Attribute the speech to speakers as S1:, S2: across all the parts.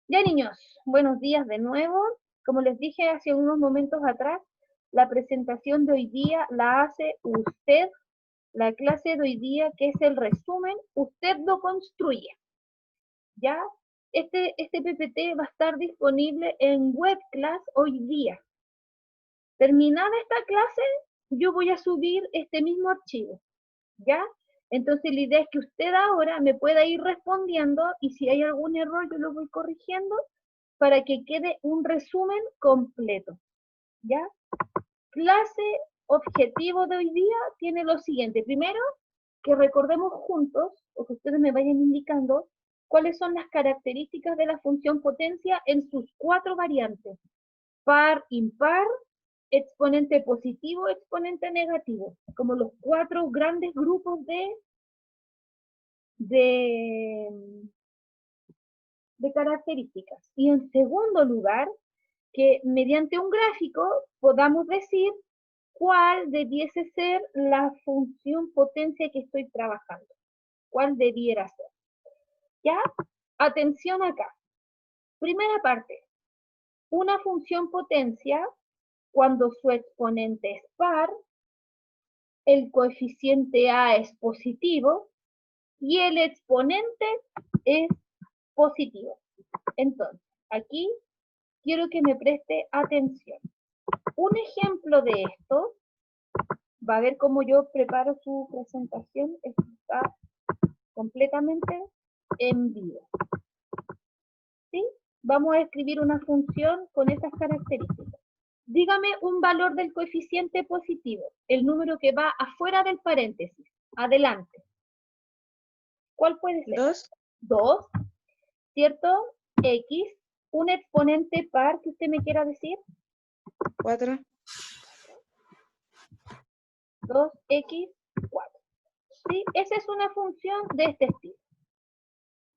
S1: Ya niños, buenos días de nuevo. Como les dije hace unos momentos atrás, la presentación de hoy día la hace usted. La clase de hoy día, que es el resumen, usted lo construye. ¿Ya? Este PPT va a estar disponible en webclass hoy día. Terminada esta clase, yo voy a subir este mismo archivo. ¿Ya? Entonces la idea es que usted ahora me pueda ir respondiendo y si hay algún error yo lo voy corrigiendo para que quede un resumen completo, ¿ya? Clase objetivo de hoy día tiene lo siguiente. Primero, que recordemos juntos, o que ustedes me vayan indicando, cuáles son las características de la función potencia en sus 4 variantes. Par, impar, exponente positivo, exponente negativo, como los 4 grandes grupos de, de características. Y en segundo lugar, que mediante un gráfico podamos decir cuál debiese ser la función potencia que estoy trabajando. ¿Cuál debiera ser? ¿Ya? Atención acá. Primera parte. Una función potencia, cuando su exponente es par, el coeficiente a es positivo y el exponente es positivo. Entonces, aquí quiero que me preste atención. Un ejemplo de esto, va a ver cómo yo preparo su presentación, está completamente en vivo. ¿Sí? Vamos a escribir una función con esas características. Dígame un valor del coeficiente positivo, el número que va afuera del paréntesis, adelante. ¿Cuál puede ser?
S2: 2,
S1: 2, ¿cierto? X, un exponente par que usted me quiera decir.
S2: 4,
S1: 2x, 4. ¿Sí? Esa es una función de este estilo,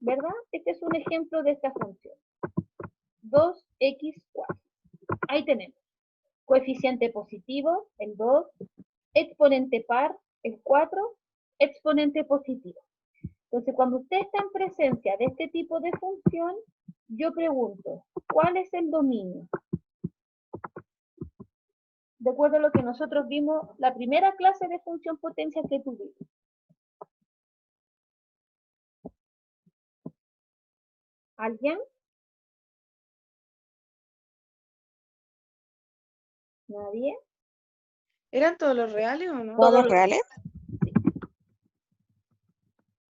S1: ¿verdad? Este es un ejemplo de esta función. 2x4. Ahí tenemos. Coeficiente positivo, el 2. Exponente par, el 4. Exponente positivo. Entonces, cuando usted está en presencia de este tipo de función, yo pregunto, ¿cuál es el dominio? De acuerdo a lo que nosotros vimos, la primera clase de función potencia que tuvimos. ¿Alguien? ¿Nadie?
S2: ¿eran todos los reales o no?
S1: Todos
S3: ¿Todos
S1: los
S3: reales?
S1: sí.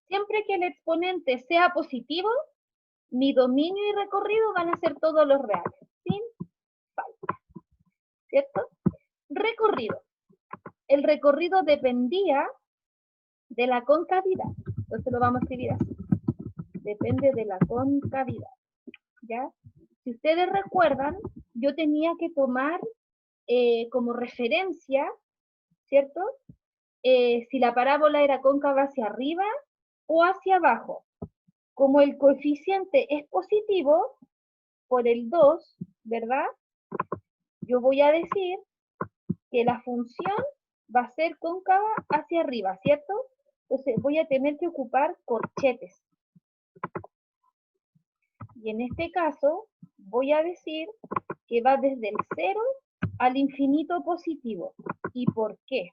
S1: Siempre que el exponente sea positivo, mi dominio y recorrido van a ser todos los reales, sin falta, ¿cierto? Recorrido. El recorrido dependía de la concavidad. Entonces lo vamos a escribir así. Depende de la concavidad, ¿ya? Si ustedes recuerdan, yo tenía que tomar como referencia, ¿cierto? Si la parábola era cóncava hacia arriba o hacia abajo. Como el coeficiente es positivo por el 2, ¿verdad? Yo voy a decir que la función va a ser cóncava hacia arriba, ¿cierto? Entonces voy a tener que ocupar corchetes. Y en este caso voy a decir que va desde el 0 al infinito positivo. ¿Y por qué?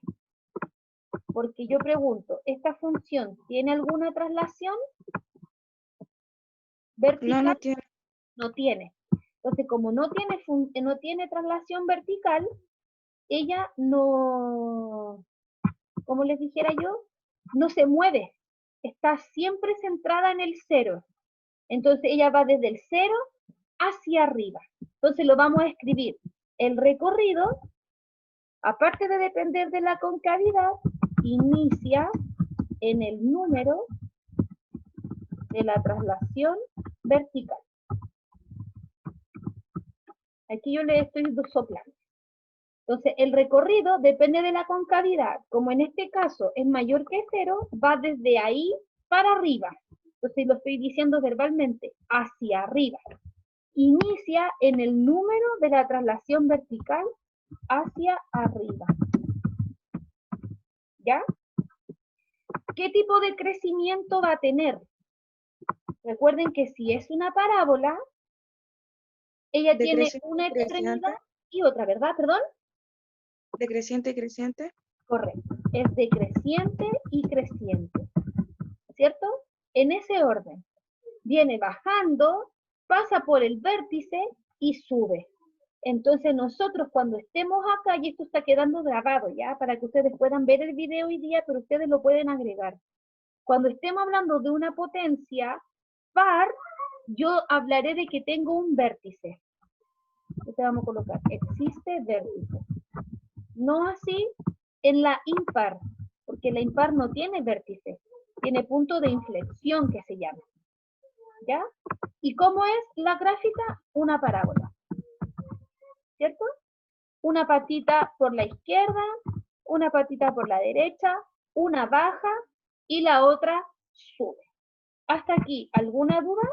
S1: Porque yo pregunto, ¿esta función tiene alguna traslación
S2: No,
S1: vertical?
S2: no tiene.
S1: No tiene. Entonces, como no tiene traslación vertical, ella no, como les dijera yo, no se mueve. Está siempre centrada en el 0. Entonces, ella va desde el 0 hacia arriba. Entonces, lo vamos a escribir. El recorrido, aparte de depender de la concavidad, inicia en el número de la traslación vertical. Aquí yo le estoy soplando. Entonces, el recorrido depende de la concavidad. Como en este caso es mayor que 0, va desde ahí para arriba. Entonces, lo estoy diciendo verbalmente, hacia arriba. Inicia en el número de la traslación vertical hacia arriba. ¿Ya? ¿Qué tipo de crecimiento va a tener? Recuerden que si es una parábola, Ella tiene
S2: Decreciente
S1: una
S2: y creciente.
S1: extremidad y otra, ¿verdad? ¿Perdón?
S2: Decreciente y creciente.
S1: Correcto. Es decreciente y creciente, ¿cierto? En ese orden. Viene bajando, pasa por el vértice y sube. Entonces nosotros cuando estemos acá, y esto está quedando grabado ya, para que ustedes puedan ver el video hoy día, pero ustedes lo pueden agregar. Cuando estemos hablando de una potencia par, yo hablaré de que tengo un vértice. Entonces vamos a colocar, existe vértice. No así en la impar, porque la impar no tiene vértice, tiene punto de inflexión que se llama. ¿Ya? ¿Y cómo es la gráfica? Una parábola. ¿Cierto? Una patita por la izquierda, una patita por la derecha, una baja y la otra sube. ¿Hasta aquí alguna duda?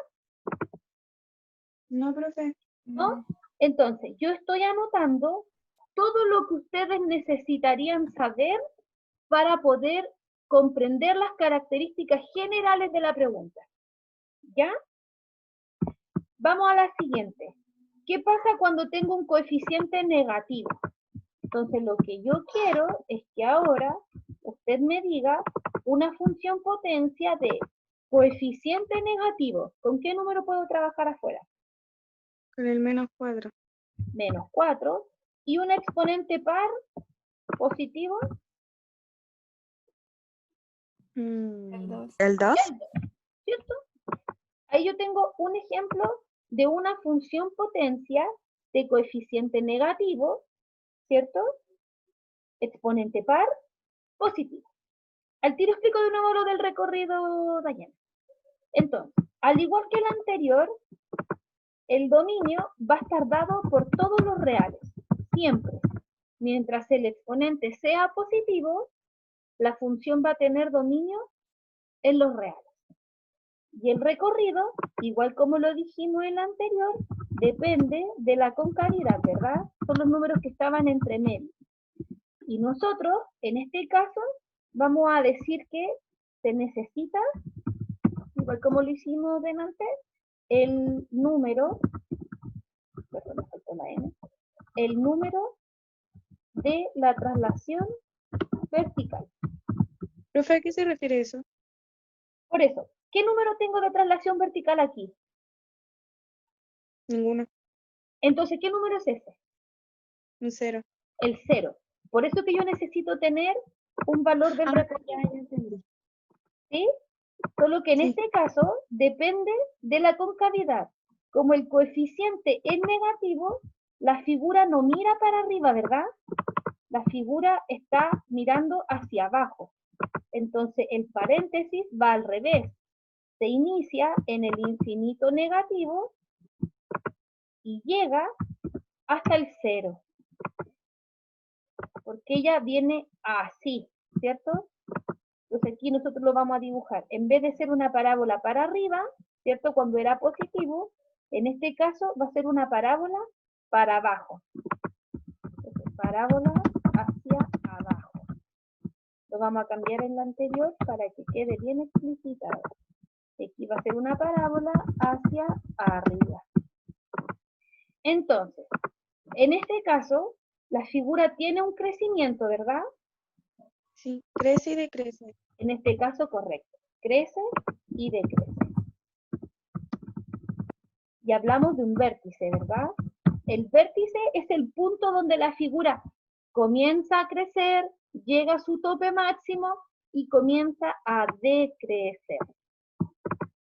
S2: No, profe.
S1: ¿No? Entonces, yo estoy anotando todo lo que ustedes necesitarían saber para poder comprender las características generales de la pregunta. ¿Ya? Vamos a la siguiente. ¿Qué pasa cuando tengo un coeficiente negativo? Entonces, lo que yo quiero es que ahora usted me diga una función potencia de coeficiente negativo. ¿Con qué número puedo trabajar afuera?
S2: Con el -4.
S1: Menos 4. Y un exponente par positivo.
S2: El 2.
S1: El 2, ¿cierto? Ahí yo tengo un ejemplo de una función potencia de coeficiente negativo, ¿cierto? Exponente par positivo. Al tiro explico de nuevo lo del recorrido, Dayana. Entonces, al igual que el anterior, el dominio va a estar dado por todos los reales, siempre. Mientras el exponente sea positivo, la función va a tener dominio en los reales. Y el recorrido, igual como lo dijimos en el anterior, depende de la concavidad, ¿verdad? Son los números que estaban entre medio. Y nosotros, en este caso, vamos a decir que se necesita, igual como lo hicimos delante, el número, perdón, me faltó la N, el número de la traslación vertical.
S2: Profe, ¿a qué se refiere eso?
S1: Por eso, ¿qué número tengo de traslación vertical aquí?
S2: Ninguno.
S1: Entonces, ¿qué número es ese?
S2: Un 0.
S1: El 0. Por eso que yo necesito tener un valor del recorrido.
S2: Ya entendí.
S1: ¿Sí? Solo que en
S2: Sí.
S1: este caso depende de la concavidad. Como el coeficiente es negativo, la figura no mira para arriba, ¿verdad? La figura está mirando hacia abajo. Entonces el paréntesis va al revés. Se inicia en el infinito negativo y llega hasta el 0. Porque ella viene así, ¿cierto? Entonces aquí nosotros lo vamos a dibujar. En vez de ser una parábola para arriba, ¿cierto? Cuando era positivo, en este caso va a ser una parábola para abajo. Entonces, parábola hacia abajo. Lo vamos a cambiar en la anterior para que quede bien explicitado. Aquí va a ser una parábola hacia arriba. Entonces, en este caso, la figura tiene un crecimiento, ¿verdad?
S2: Sí, crece y decrece.
S1: En este caso, correcto. Crece y decrece. Y hablamos de un vértice, ¿verdad? El vértice es el punto donde la figura comienza a crecer, llega a su tope máximo y comienza a decrecer.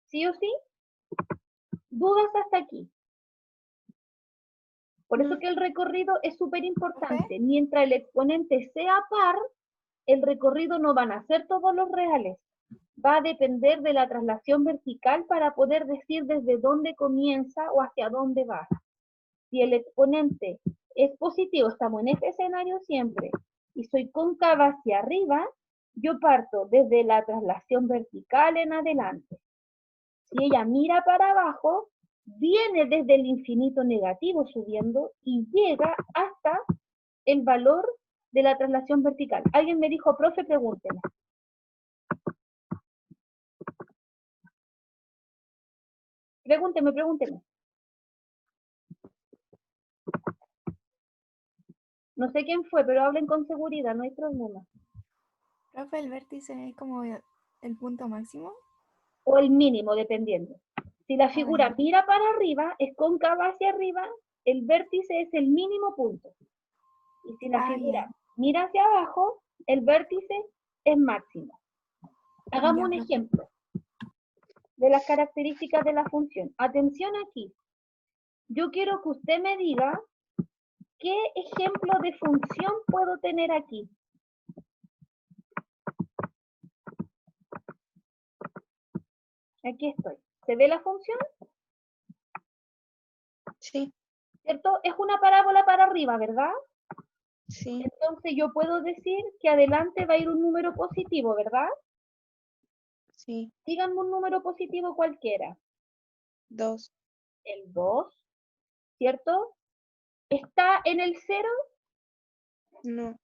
S1: ¿Sí o sí? ¿Dudas hasta aquí? Por eso que el recorrido es súper importante. Mientras el exponente sea par, el recorrido no van a ser todos los reales. Va a depender de la traslación vertical para poder decir desde dónde comienza o hacia dónde va. Si el exponente es positivo, estamos en este escenario siempre, y soy cóncava hacia arriba, yo parto desde la traslación vertical en adelante. Si ella mira para abajo, viene desde el infinito negativo subiendo y llega hasta el valor de la traslación vertical. Alguien me dijo, profe, pregúnteme. Pregúnteme. No sé quién fue, pero hablen con seguridad, no hay problema.
S3: Profe, el vértice es como el punto máximo.
S1: O el mínimo, dependiendo. Si la figura
S3: ya.
S1: mira para arriba, es cóncava hacia arriba, el vértice es el mínimo punto. Y si la figura
S3: Ya.
S1: mira hacia abajo, el vértice es máximo. Hagamos
S3: Ya,
S1: un
S3: profe.
S1: ejemplo de las características de la función. Atención aquí. Yo quiero que usted me diga qué ejemplo de función puedo tener aquí. Aquí estoy. ¿Se ve la función?
S2: Sí,
S1: ¿Cierto? Es una parábola para arriba, ¿verdad?
S2: sí,
S1: Entonces yo puedo decir que adelante va a ir un número positivo, ¿verdad?
S2: sí.
S1: Díganme un número positivo cualquiera.
S2: 2.
S1: El 2, ¿cierto? ¿Está en el 0?
S2: No.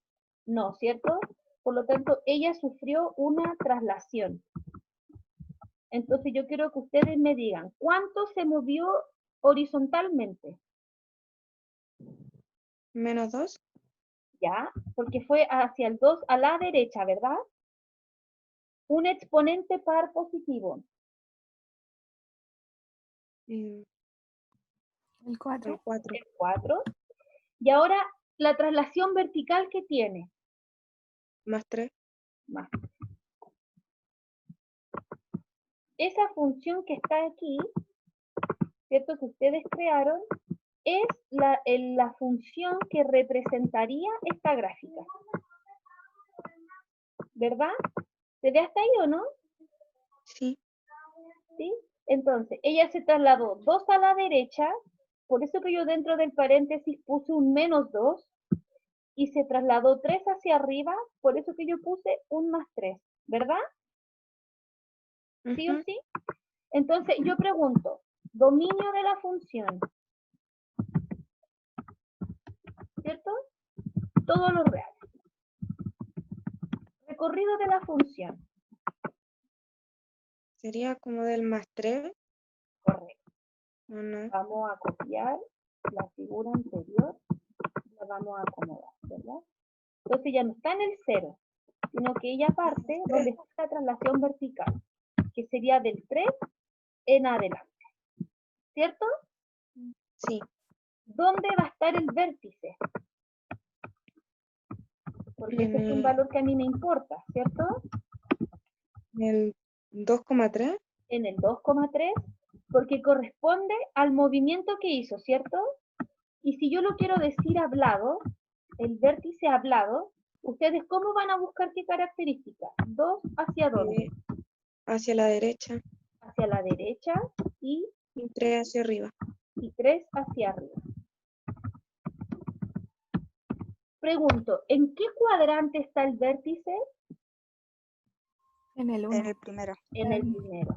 S1: No, ¿cierto? Por lo tanto, ella sufrió una traslación. Entonces yo quiero que ustedes me digan, ¿cuánto se movió horizontalmente?
S2: -2.
S1: ¿Ya? Porque fue hacia el 2 a la derecha, ¿verdad? Un exponente par positivo.
S2: El
S3: El 4.
S2: 4.
S1: El 4. Y ahora la traslación vertical que tiene.
S2: +3.
S1: Más. Esa función que está aquí, ¿cierto? Que ustedes crearon, es la función que representaría esta gráfica. ¿Verdad? ¿Se ve hasta ahí o no?
S2: Sí.
S1: ¿Sí? Entonces, ella se trasladó 2 a la derecha, por eso que yo dentro del paréntesis puse un -2, y se trasladó 3 hacia arriba, por eso que yo puse un +3, ¿verdad? ¿Sí o
S2: Ujú.
S1: sí? Entonces, yo pregunto, dominio de la función, ¿cierto? Todo lo real. Recorrido de la función,
S2: Sería como del +3,
S1: correcto.
S2: ¿o no?
S1: Vamos a copiar la figura anterior, la vamos a acomodar, ¿verdad? Entonces ya no está en el 0, sino que ella parte donde está la traslación vertical, que sería del 3 en adelante, ¿cierto?
S2: Sí.
S1: ¿Dónde va a estar el vértice? Porque ese es un valor que a mí me importa, ¿cierto?
S2: El 2,3.
S1: En el 2,3, porque corresponde al movimiento que hizo, ¿cierto? Y si yo lo quiero decir hablado, el vértice hablado, ¿ustedes cómo van a buscar qué característica? 2 hacia dónde?
S2: Hacia la derecha
S1: Hacia la derecha y,
S2: y 3 hacia arriba.
S1: y 3 hacia arriba. Pregunto, ¿en qué cuadrante está el vértice?
S3: En el 1.
S4: En el primero.
S1: En el primero.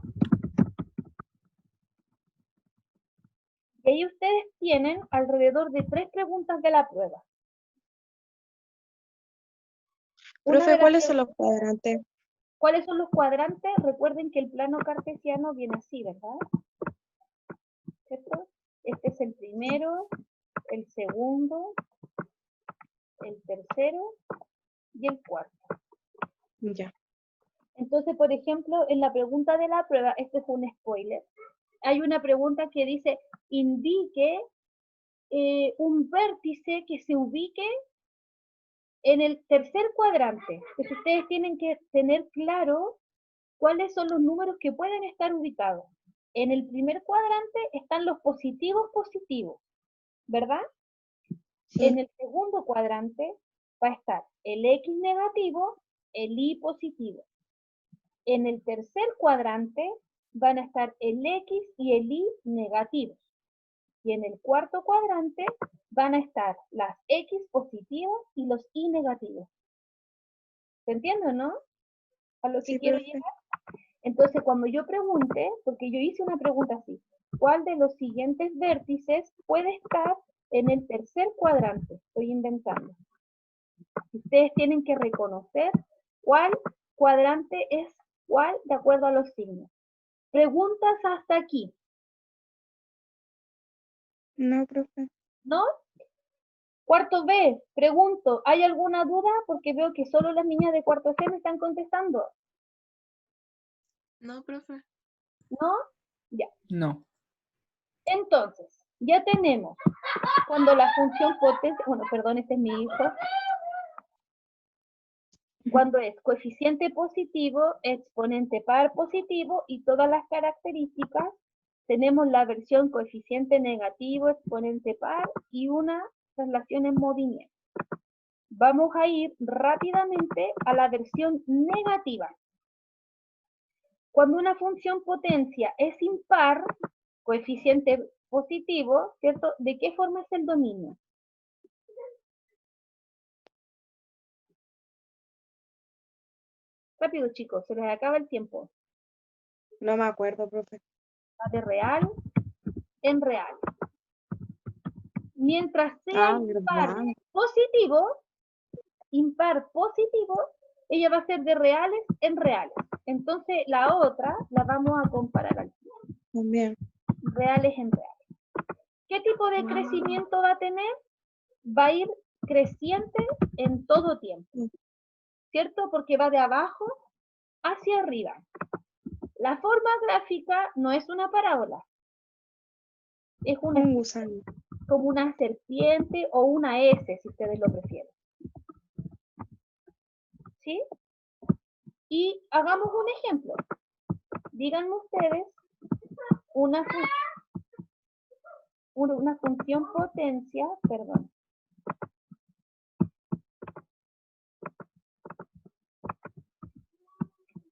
S1: Y ahí ustedes tienen alrededor de 3 preguntas de la prueba.
S2: Profe, ¿cuáles son los cuadrantes?
S1: ¿Cuáles son los cuadrantes? Recuerden que el plano cartesiano viene así, ¿verdad? ¿Cierto? Este es el primero, el segundo, el tercero y el cuarto.
S2: Ya.
S1: Entonces, por ejemplo, en la pregunta de la prueba, este es un spoiler, hay una pregunta que dice, indique un vértice que se ubique en el tercer cuadrante. Entonces, ustedes tienen que tener claro cuáles son los números que pueden estar ubicados. En el primer cuadrante están los positivos positivos, ¿verdad?
S2: Sí.
S1: En el segundo cuadrante va a estar el X negativo, el Y positivo. En el tercer cuadrante van a estar el X y el Y negativos. Y en el cuarto cuadrante van a estar las X positivas y los Y negativos. ¿Se entiende, no? A lo que
S2: Sí,
S1: quiero
S2: profe.
S1: llegar. Entonces, cuando yo pregunte, porque yo hice una pregunta así, ¿cuál de los siguientes vértices puede estar en el tercer cuadrante? Estoy inventando. Ustedes tienen que reconocer cuál cuadrante es cuál de acuerdo a los signos. Preguntas hasta aquí,
S2: No, profe.
S1: ¿no? Cuarto B, pregunto, ¿hay alguna duda? Porque veo que solo las niñas de cuarto C me están contestando.
S2: No, profe.
S1: ¿No? Ya.
S4: No.
S1: Entonces, ya tenemos cuando la función potencia, bueno, perdón, este es mi hijo. Cuando es coeficiente positivo, exponente par positivo y todas las características, tenemos la versión coeficiente negativo, exponente par y una traslación en movimiento. Vamos a ir rápidamente a la versión negativa. Cuando una función potencia es impar, coeficiente positivo, ¿cierto? ¿De qué forma es el dominio? Rápido, chicos, se les acaba el tiempo.
S2: No me acuerdo, profe.
S1: Va de real en real. Mientras sea
S2: verdad.
S1: impar positivo, ella va a ser de reales en reales. Entonces la otra la vamos a comparar al final.
S2: También.
S1: Reales en reales. ¿Qué tipo de crecimiento va a tener? Va a ir creciente en todo tiempo, ¿cierto? Porque va de abajo hacia arriba. La forma gráfica no es una parábola, es una,
S2: Un gusano.
S1: como una serpiente o una S, si ustedes lo prefieren. ¿Sí? Y hagamos un ejemplo. Díganme ustedes una función potencia, perdón.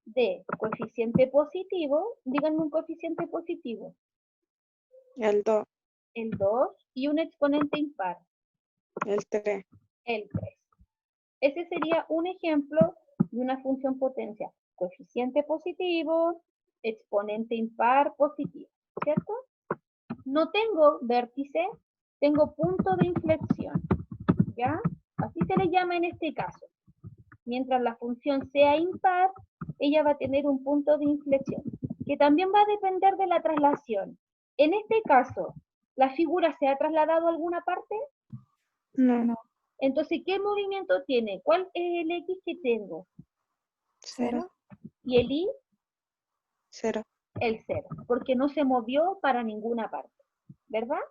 S1: De coeficiente positivo, díganme un coeficiente positivo.
S2: El 2.
S1: El 2 y un exponente impar.
S2: El 3.
S1: El 3. Ese sería un ejemplo de una función potencia. Coeficiente positivo, exponente impar positivo, ¿cierto? No tengo vértice, tengo punto de inflexión, ¿ya? Así se le llama en este caso. Mientras la función sea impar, ella va a tener un punto de inflexión, que también va a depender de la traslación. En este caso, ¿la figura se ha trasladado a alguna parte?
S2: No.
S3: No.
S1: Entonces, ¿qué movimiento tiene? ¿Cuál es el X que tengo?
S2: 0.
S1: ¿Y el Y?
S2: 0.
S1: El 0, porque no se movió para ninguna parte, ¿verdad?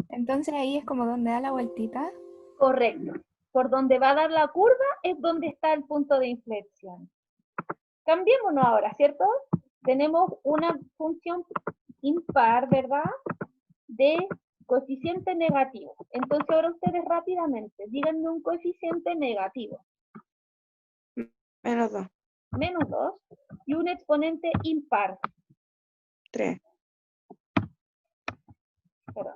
S3: Entonces ahí es como donde da la vueltita.
S1: Correcto. Por donde va a dar la curva es donde está el punto de inflexión. Cambiémonos ahora, ¿cierto? Tenemos una función impar, ¿verdad? De coeficiente negativo. Entonces ahora ustedes rápidamente, díganme un coeficiente negativo.
S2: Menos 2.
S1: Menos 2 y un exponente impar.
S2: 3.
S1: Perdón.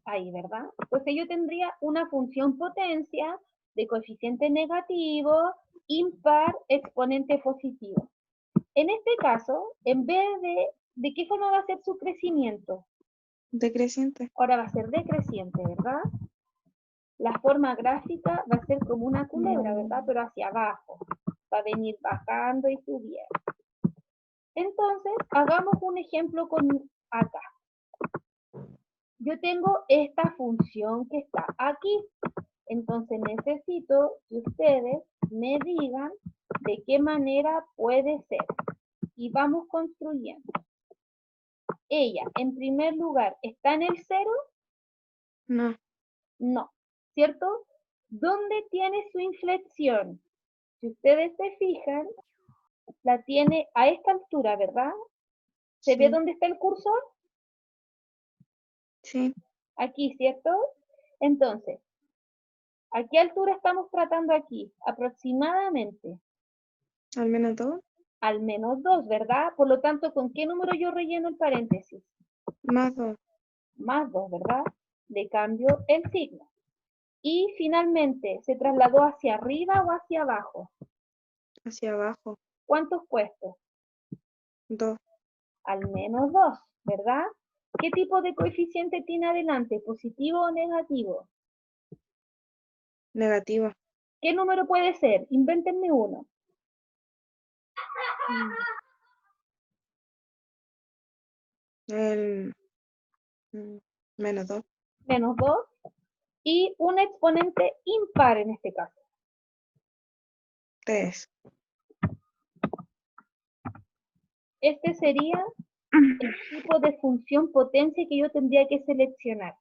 S1: Ahí, ¿verdad? Entonces yo tendría una función potencia de coeficiente negativo, impar, exponente positivo. En este caso, en vez ¿de qué forma va a ser su crecimiento?
S2: Decreciente.
S1: Ahora va a ser decreciente, ¿verdad? La forma gráfica va a ser como una culebra, ¿verdad? Pero hacia abajo. Va a venir bajando y subiendo. Entonces, hagamos un ejemplo con acá. Yo tengo esta función que está aquí. Entonces necesito que ustedes me digan de qué manera puede ser. Y vamos construyendo. Ella, en primer lugar, ¿está en el 0?
S2: No.
S1: No. ¿Cierto? ¿Dónde tiene su inflexión? Si ustedes se fijan, la tiene a esta altura, ¿verdad? ¿Se ve
S2: Sí.
S1: dónde está el cursor?
S2: Sí.
S1: Aquí, ¿cierto? Entonces, ¿a qué altura estamos tratando aquí? Aproximadamente.
S2: Al menos 2.
S1: Al menos 2, ¿verdad? Por lo tanto, ¿con qué número yo relleno el paréntesis?
S2: Más 2.
S1: Más 2, ¿verdad? Le cambio el signo. Y finalmente, ¿se trasladó hacia arriba o hacia abajo?
S2: Hacia abajo.
S1: ¿Cuántos puestos?
S2: 2.
S1: Al menos 2, ¿verdad? ¿Qué tipo de coeficiente tiene adelante? ¿Positivo o negativo?
S2: Negativo.
S1: ¿Qué número puede ser? Invéntenme uno.
S2: El menos 2.
S1: Menos 2. y un exponente impar en este caso.
S2: 3.
S1: Este sería el tipo de función potencia que yo tendría que seleccionar.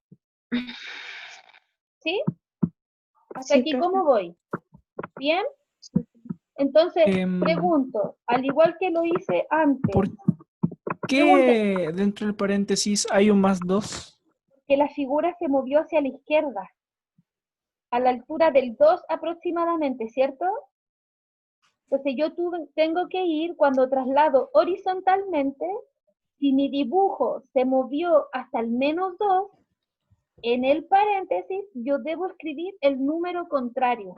S1: ¿Sí? Hasta
S2: Sí,
S1: aquí,
S2: profe.
S1: ¿cómo voy? ¿Bien? Entonces, pregunto, al igual que lo hice antes,
S4: ¿Por qué dentro del paréntesis hay un +2?
S1: que la figura se movió hacia la izquierda, a la altura del 2 aproximadamente, ¿cierto? Entonces yo tengo que ir, cuando traslado horizontalmente, si mi dibujo se movió hasta el -2, en el paréntesis yo debo escribir el número contrario.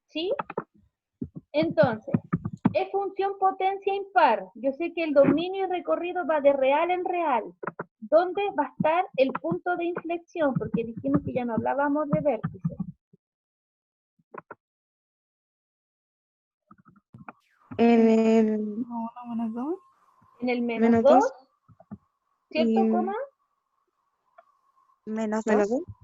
S1: ¿Sí? Entonces, es función potencia impar. Yo sé que el dominio y recorrido va de real en real. ¿Dónde va a estar el punto de inflexión? Porque dijimos que ya no hablábamos de vértice.
S2: En el
S3: ¿1 menos 2?
S1: En el
S2: menos
S1: -2,
S2: 2
S1: ¿cierto,
S2: y
S1: coma?
S3: Menos
S2: menos
S3: 2.
S2: 2.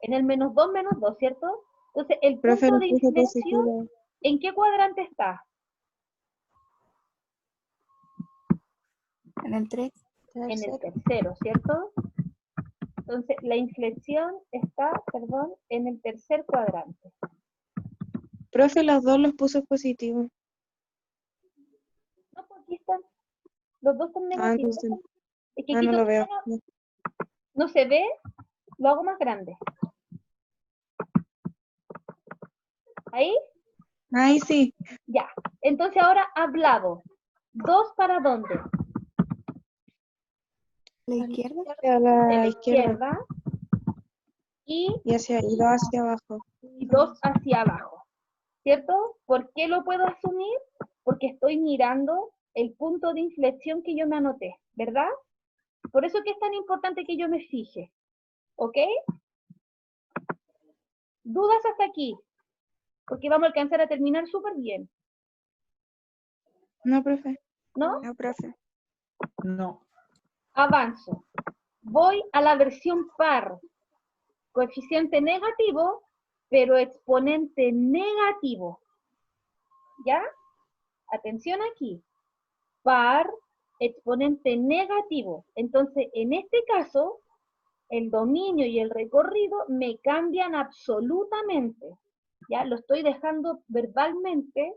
S1: En el -2, ¿cierto? Entonces, el
S2: Profe,
S1: punto
S2: lo
S1: de
S2: puse
S1: inflexión,
S2: positivo.
S1: ¿en qué cuadrante está?
S3: En el 3.
S1: En el tercero, ¿cierto? Entonces, la inflexión está, perdón, en el tercer cuadrante.
S2: Profe, los dos los puse positivos.
S1: No, pues aquí están. Los dos son negativos.
S2: Entonces,
S1: Es que
S2: no
S1: aquí
S2: lo veo.
S1: todavía no se ve, lo hago más grande. ¿Ahí?
S2: Ahí sí.
S1: Ya. Entonces ahora hablado. ¿2 para dónde?
S3: ¿La izquierda?
S2: Hacia
S1: De
S2: la
S1: la
S2: izquierda.
S1: izquierda. Y
S2: Y dos hacia abajo.
S1: 2 hacia abajo. ¿Cierto? ¿Por qué lo puedo asumir? Porque estoy mirando el punto de inflexión que yo me anoté, ¿verdad? Por eso que es tan importante que yo me fije. ¿Ok? ¿Dudas hasta aquí? Porque vamos a alcanzar a terminar súper bien.
S2: No, profe.
S1: ¿No?
S3: No, profe.
S4: No.
S1: Avanzo. Voy a la versión par. Coeficiente negativo, pero exponente negativo. ¿Ya? Atención aquí. Par, exponente negativo. Entonces, en este caso, el dominio y el recorrido me cambian absolutamente. ¿Ya? Lo estoy dejando verbalmente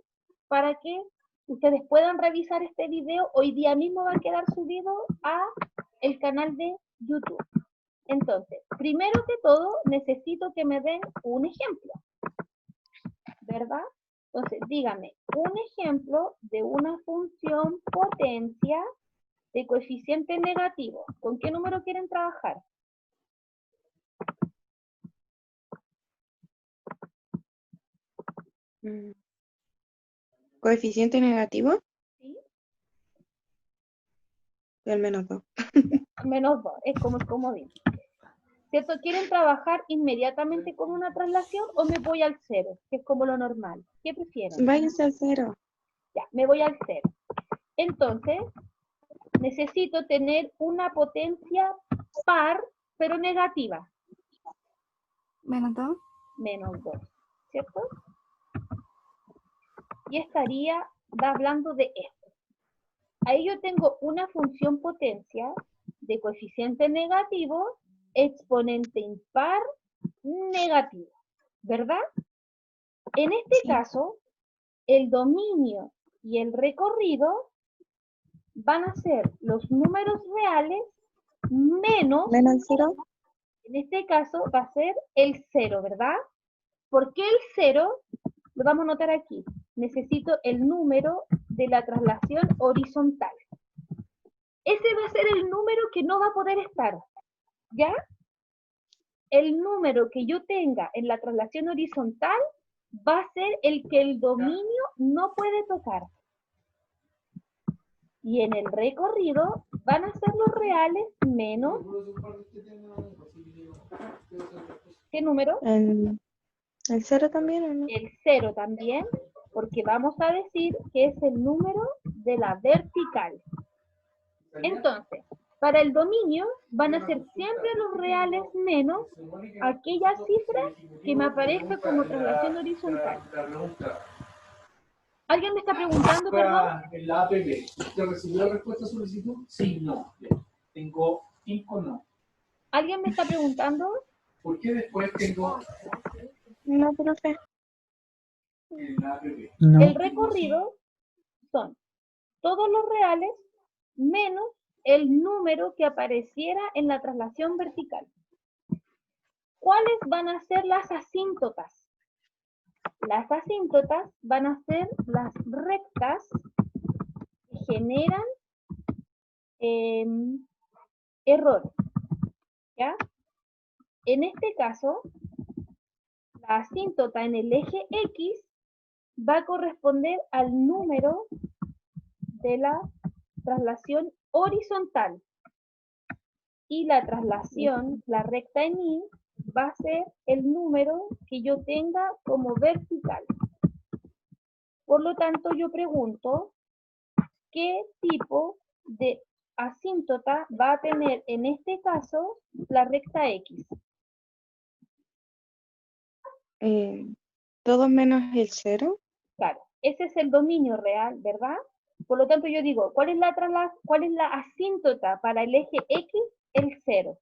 S1: para que ustedes puedan revisar este video. Hoy día mismo va a quedar subido a el canal de YouTube. Entonces, primero que todo, necesito que me den un ejemplo, ¿verdad? Entonces, díganme un ejemplo de una función potencia de coeficiente negativo. ¿Con qué número quieren trabajar?
S2: Coeficiente negativo
S1: ¿Sí?
S2: del -2.
S1: -2, es como el comodín. ¿Cierto? ¿Quieren trabajar inmediatamente con una traslación o me voy al 0, que es como lo normal? ¿Qué prefieren?
S2: Váyanse al 0.
S1: Ya, me voy al 0. Entonces, necesito tener una potencia par, pero negativa.
S3: Menos 2.
S1: -2, ¿cierto? Y estaría hablando de esto. Ahí yo tengo una función potencia de coeficiente negativo, exponente impar negativo, ¿verdad? En este caso, el dominio y el recorrido van a ser los números reales menos,
S2: Menos 0.
S1: en este caso va a ser el 0, ¿verdad? ¿Por qué el 0? Lo vamos a notar aquí. Necesito el número de la traslación horizontal. Ese va a ser el número que no va a poder estar, ¿ya? El número que yo tenga en la traslación horizontal va a ser el que el dominio no puede tocar. Y en el recorrido van a ser los reales menos... ¿Qué número?
S2: ¿El 0 también o no?
S1: El 0 también, porque vamos a decir que es el número de la vertical. Entonces, Para el dominio van a ser siempre los reales menos aquella cifra que me aparezca como traslación horizontal. ¿Alguien me está preguntando, perdón?
S4: En la APB, ¿usted recibió la respuesta a solicitud? Sí, no. Tengo 5 no.
S1: ¿Alguien me está preguntando?
S4: ¿Por qué después tengo
S2: No, profe.
S4: en la APB?
S1: El recorrido son todos los reales menos el número que apareciera en la traslación vertical. ¿Cuáles van a ser las asíntotas? Las asíntotas van a ser las rectas que generan errores. ¿Ya? En este caso, la asíntota en el eje X va a corresponder al número de la traslación horizontal. Y la traslación, la recta en Y, va a ser el número que yo tenga como vertical. Por lo tanto, yo pregunto, ¿qué tipo de asíntota va a tener en este caso la recta X?
S2: Todo menos el 0.
S1: Claro, ese es el dominio real, ¿verdad? Por lo tanto, yo digo, ¿cuál es la asíntota para el eje X? El 0.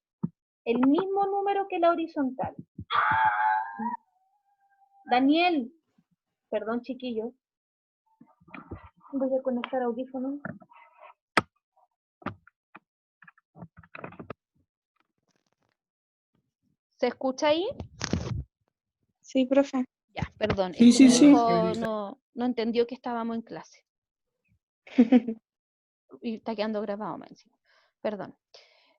S1: El mismo número que la horizontal. Daniel, perdón chiquillos, voy a conectar audífonos. ¿Se escucha ahí?
S2: Sí, profe.
S1: Ya, perdón,
S4: Sí,
S1: es que
S4: sí,
S1: mi
S4: sí.
S1: hijo no entendió que estábamos en clase. Y está quedando grabado más encima. Perdón.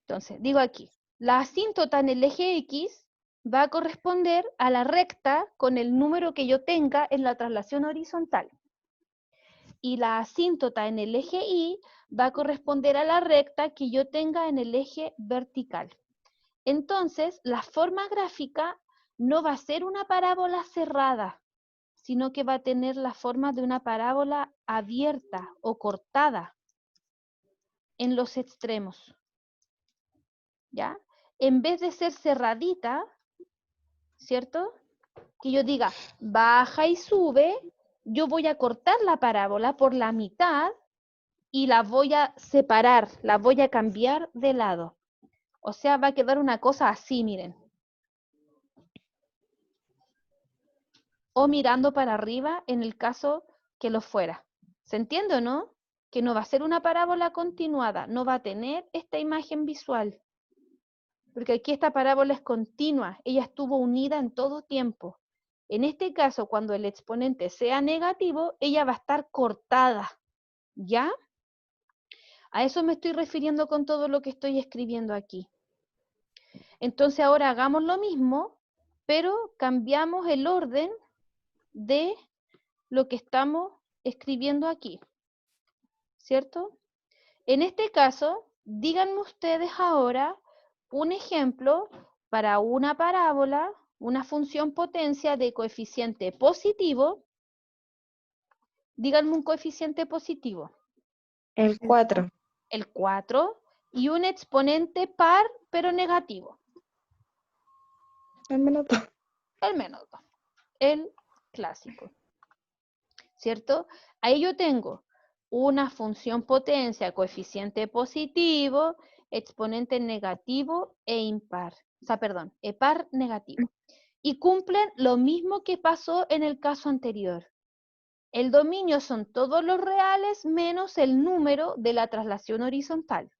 S1: Entonces, digo aquí, la asíntota en el eje X va a corresponder a la recta con el número que yo tenga en la traslación horizontal. Y la asíntota en el eje Y va a corresponder a la recta que yo tenga en el eje vertical. Entonces, la forma gráfica no va a ser una parábola cerrada, sino que va a tener la forma de una parábola abierta o cortada en los extremos. ¿Ya? En vez de ser cerradita, ¿cierto? Que yo diga, baja y sube, yo voy a cortar la parábola por la mitad y la voy a separar, la voy a cambiar de lado. O sea, va a quedar una cosa así, miren. O mirando para arriba en el caso que lo fuera. ¿Se entiende o no? Que no va a ser una parábola continuada, no va a tener esta imagen visual. Porque aquí esta parábola es continua, ella estuvo unida en todo tiempo. En este caso, cuando el exponente sea negativo, ella va a estar cortada, ¿ya? A eso me estoy refiriendo con todo lo que estoy escribiendo aquí. Entonces ahora hagamos lo mismo, pero cambiamos el orden de lo que estamos escribiendo aquí, ¿cierto? En este caso, díganme ustedes ahora un ejemplo para una parábola, una función potencia de coeficiente positivo. Díganme un coeficiente positivo.
S2: El 4.
S1: El 4 y un exponente par pero negativo.
S2: El menos 2.
S1: El menos 2. El clásico. ¿Cierto? Ahí yo tengo una función potencia, coeficiente positivo, exponente negativo e impar. O sea, perdón, par negativo. Y cumplen lo mismo que pasó en el caso anterior. El dominio son todos los reales menos el número de la traslación horizontal.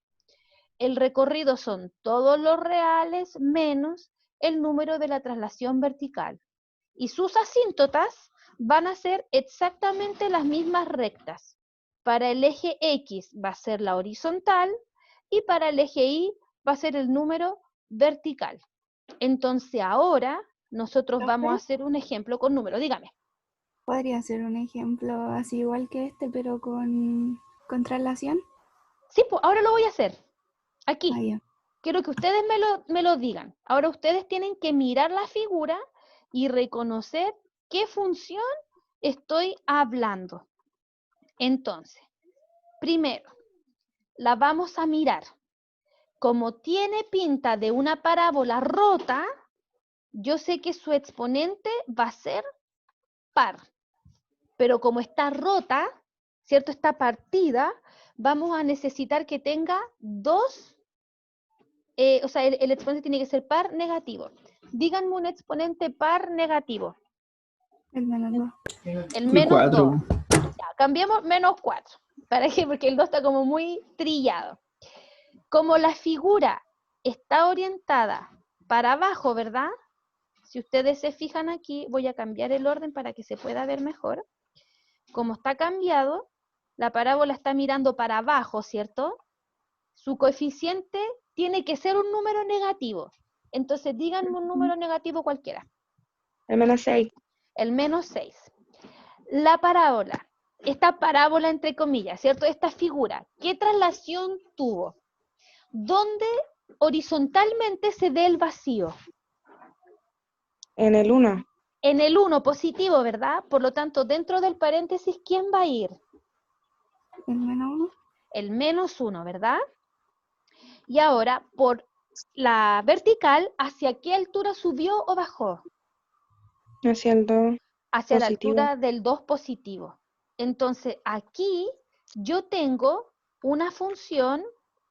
S1: El recorrido son todos los reales menos el número de la traslación vertical. Y sus asíntotas van a ser exactamente las mismas rectas. Para el eje X va a ser la horizontal y para el eje Y va a ser el número vertical. Entonces ahora nosotros vamos a hacer un ejemplo con números. Dígame.
S3: ¿Podría ser un ejemplo así igual que este, pero con traslación?
S1: Sí, pues ahora lo voy a hacer. Aquí.
S3: Ah, ya.
S1: Quiero que ustedes me lo digan. Ahora ustedes tienen que mirar la figura y reconocer qué función estoy hablando. Entonces, primero, la vamos a mirar. Como tiene pinta de una parábola rota, yo sé que su exponente va a ser par. Pero como está rota, ¿cierto? Está partida, vamos a necesitar que tenga dos, o sea, el exponente tiene que ser par negativo. Díganme un exponente par negativo.
S3: El menos 2.
S1: El
S4: Y
S1: menos
S4: 4.
S1: 2. Ya, cambiamos menos 4. ¿Para qué? Porque el 2 está como muy trillado. Como la figura está orientada para abajo, ¿verdad? Si ustedes se fijan aquí, voy a cambiar el orden para que se pueda ver mejor. Como está cambiado, la parábola está mirando para abajo, ¿cierto? Su coeficiente tiene que ser un número negativo. Entonces, díganme un número negativo cualquiera.
S2: El menos 6.
S1: El menos 6. La parábola, esta parábola entre comillas, ¿cierto? Esta figura, ¿qué traslación tuvo? ¿Dónde horizontalmente se ve el vacío?
S2: En el 1.
S1: En el 1 positivo, ¿verdad? Por lo tanto, dentro del paréntesis, ¿quién va a ir?
S3: El menos 1.
S1: El menos 1, ¿verdad? Y ahora, por la vertical, ¿hacia qué altura subió o bajó?
S2: Hacia el 2.
S1: Hacia la
S2: Positivo.
S1: altura del 2 positivo. Entonces, aquí yo tengo una función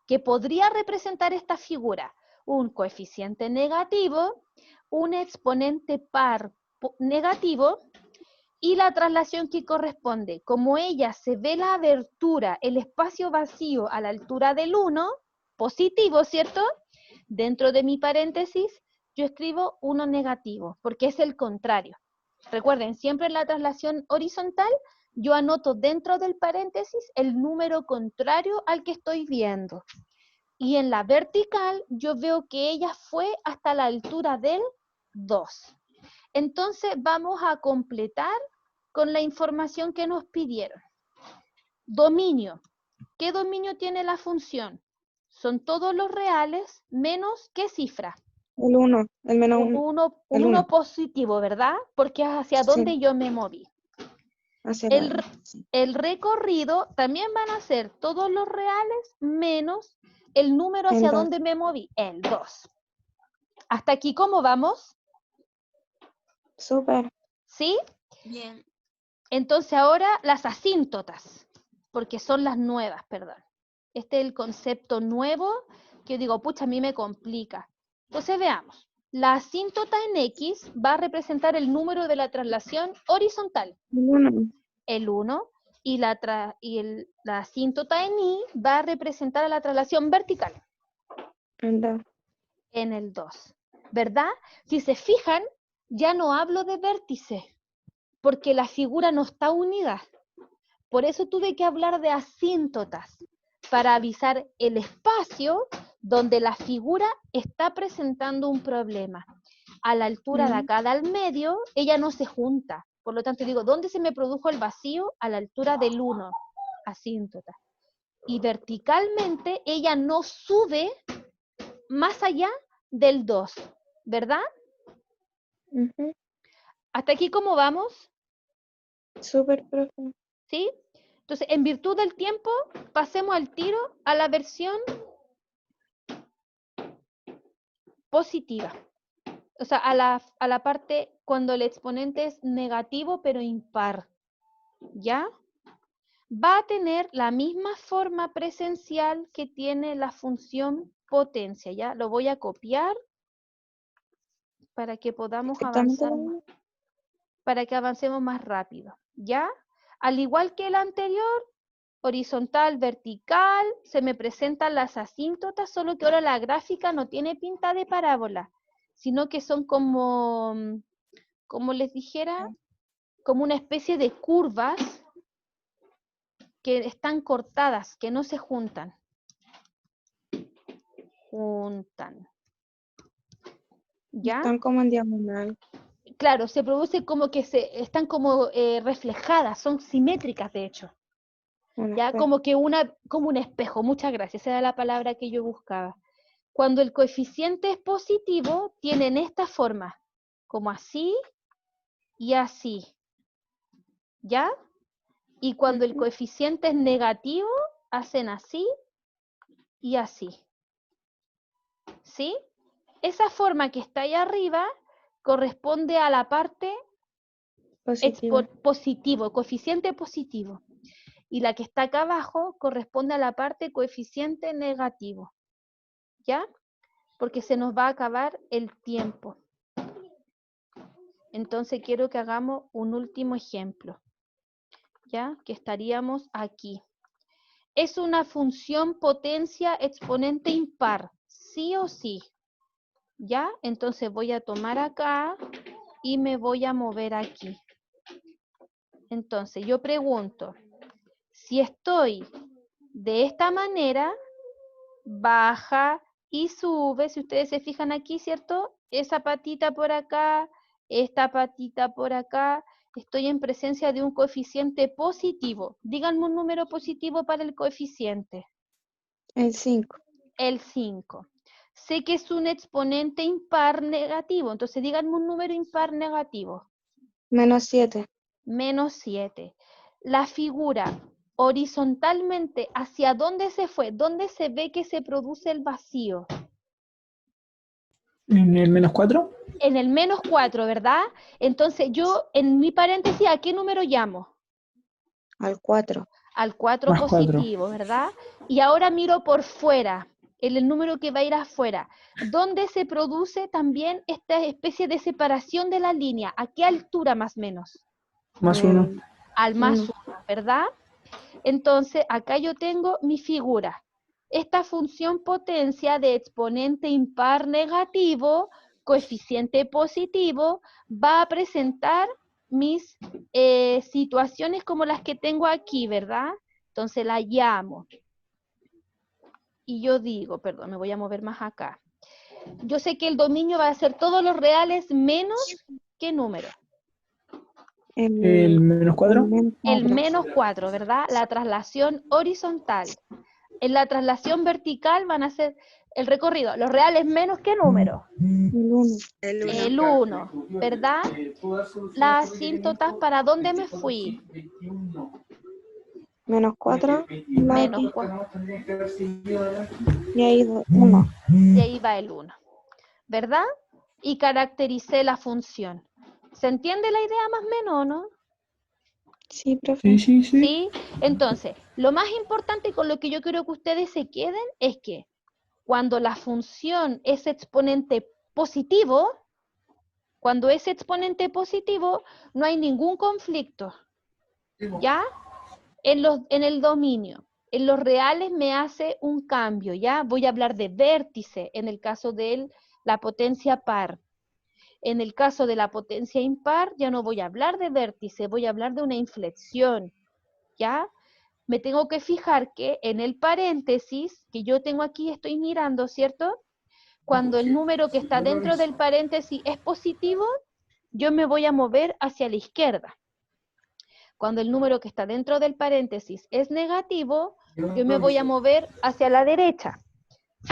S1: que podría representar esta figura. Un coeficiente negativo, un exponente par negativo y la traslación que corresponde. Como ella se ve la abertura, el espacio vacío a la altura del 1, positivo, ¿cierto? Dentro de mi paréntesis, yo escribo 1 negativo, porque es el contrario. Recuerden, siempre en la traslación horizontal, yo anoto dentro del paréntesis el número contrario al que estoy viendo. Y en la vertical, yo veo que ella fue hasta la altura del 2. Entonces, vamos a completar con la información que nos pidieron. Dominio. ¿Qué dominio tiene la función? Son todos los reales menos ¿qué cifra?
S2: El 1. El menos 1.
S1: Un
S2: El
S1: 1
S2: 1.
S1: positivo, ¿verdad? Porque es hacia
S2: Sí.
S1: donde yo me moví.
S2: Hacia
S1: El,
S2: la... sí.
S1: el recorrido también van a ser todos los reales menos el número hacia
S2: El 2.
S1: donde me moví, el 2. ¿Hasta aquí cómo vamos?
S2: Súper.
S1: ¿Sí?
S3: Bien.
S1: Entonces ahora las asíntotas, porque son las nuevas, perdón. Este es el concepto nuevo que yo digo, pucha, a mí me complica. Entonces veamos. La asíntota en X va a representar el número de la traslación horizontal,
S2: El 1.
S1: el 1, y la asíntota en Y va a representar a la traslación vertical,
S2: El 2.
S1: en el 2. ¿Verdad? Si se fijan, ya no hablo de vértice, porque la figura no está unida. Por eso tuve que hablar de asíntotas, para avisar el espacio donde la figura está presentando un problema. A la altura de acá del medio, ella no se junta. Por lo tanto, digo, ¿dónde se me produjo el vacío? A la altura del 1, asíntota. Y verticalmente, ella no sube más allá del 2, ¿verdad?
S2: Ujú.
S1: ¿Hasta aquí cómo vamos?
S2: Súper, profe.
S1: ¿Sí? Entonces, en virtud del tiempo, pasemos al tiro a la versión positiva. O sea, a la parte cuando el exponente es negativo pero impar. ¿Ya? Va a tener la misma forma presencial que tiene la función potencia. ¿Ya? Lo voy a copiar para que podamos avanzar, para que avancemos más rápido. ¿Ya? Al igual que el anterior, horizontal, vertical, se me presentan las asíntotas, solo que ahora la gráfica no tiene pinta de parábola, sino que son como les dijera, como una especie de curvas que están cortadas, que no se juntan. ¿Ya?
S2: Están como en diagonal.
S1: Claro, se produce como que están como reflejadas, son simétricas de hecho. Ya, como que como un espejo. Muchas gracias, esa era la palabra que yo buscaba. Cuando el coeficiente es positivo, tienen esta forma, como así y así. ¿Ya? Y cuando el coeficiente es negativo, hacen así y así. ¿Sí? Esa forma que está ahí arriba corresponde a la parte
S2: Positivo.
S1: positivo, coeficiente positivo. Y la que está acá abajo corresponde a la parte coeficiente negativo. ¿Ya? Porque se nos va a acabar el tiempo. Entonces quiero que hagamos un último ejemplo. ¿Ya? Que estaríamos aquí. Es una función potencia exponente impar, sí o sí. ¿Ya? Entonces voy a tomar acá y me voy a mover aquí. Entonces yo pregunto, si estoy de esta manera, baja y sube, si ustedes se fijan aquí, ¿cierto? Esa patita por acá, esta patita por acá, estoy en presencia de un coeficiente positivo. Díganme un número positivo para el coeficiente.
S2: El 5.
S1: El 5. Sé que es un exponente impar negativo, entonces díganme un número impar negativo.
S2: Menos 7.
S1: Menos 7. La figura horizontalmente, ¿hacia dónde se fue? ¿Dónde se ve que se produce el vacío?
S4: ¿En el -4?
S1: En el -4, ¿verdad? Entonces yo, en mi paréntesis, ¿a qué número llamo?
S2: Al 4.
S1: Al 4
S4: Más 4.
S1: positivo, ¿verdad? Y ahora miro por fuera, el número que va a ir afuera. ¿Dónde se produce también esta especie de separación de la línea? ¿A qué altura más o menos?
S4: Más 1.
S1: Al más 1, ¿verdad? Entonces, acá yo tengo mi figura. Esta función potencia de exponente impar negativo, coeficiente positivo, va a presentar mis situaciones como las que tengo aquí, ¿verdad? Entonces la llamo. Y yo digo, perdón, me voy a mover más acá. Yo sé que el dominio va a ser todos los reales menos, ¿qué número?
S4: ¿El -4?
S1: El -4, ¿verdad? La traslación horizontal. En la traslación vertical van a ser el recorrido. Los reales menos, ¿qué número? El 1, ¿verdad? Las asíntotas, ¿para dónde me fui?
S2: Menos 4.
S1: Menos 4.
S2: Y ahí 1.
S1: Y ahí va el 1, ¿verdad? Y caractericé la función. ¿Se entiende la idea más o menos, no?
S2: Sí, profe.
S4: Sí.
S1: ¿Sí? Entonces, lo más importante con lo que yo quiero que ustedes se queden es que cuando la función es exponente positivo, no hay ningún conflicto, ¿ya? En el dominio. En los reales me hace un cambio, ¿ya? Voy a hablar de vértice en el caso de la potencia par. En el caso de la potencia impar, ya no voy a hablar de vértice, voy a hablar de una inflexión, ¿ya? Me tengo que fijar que en el paréntesis que yo tengo aquí, estoy mirando, ¿cierto? Cuando el número que está dentro del paréntesis es positivo, yo me voy a mover hacia la izquierda. Cuando el número que está dentro del paréntesis es negativo, yo me voy a mover hacia la derecha.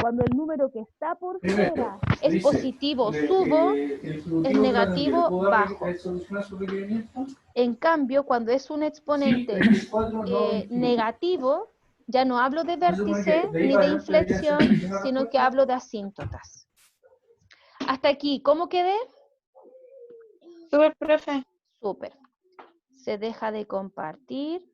S1: Cuando el número que está por fuera es positivo, subo, es negativo, bajo. En cambio, cuando es un exponente negativo, ya no hablo de vértice ni de inflexión, sino que hablo de asíntotas. Hasta aquí, ¿cómo quedé?
S2: Súper, profe.
S1: Súper. Se deja de compartir.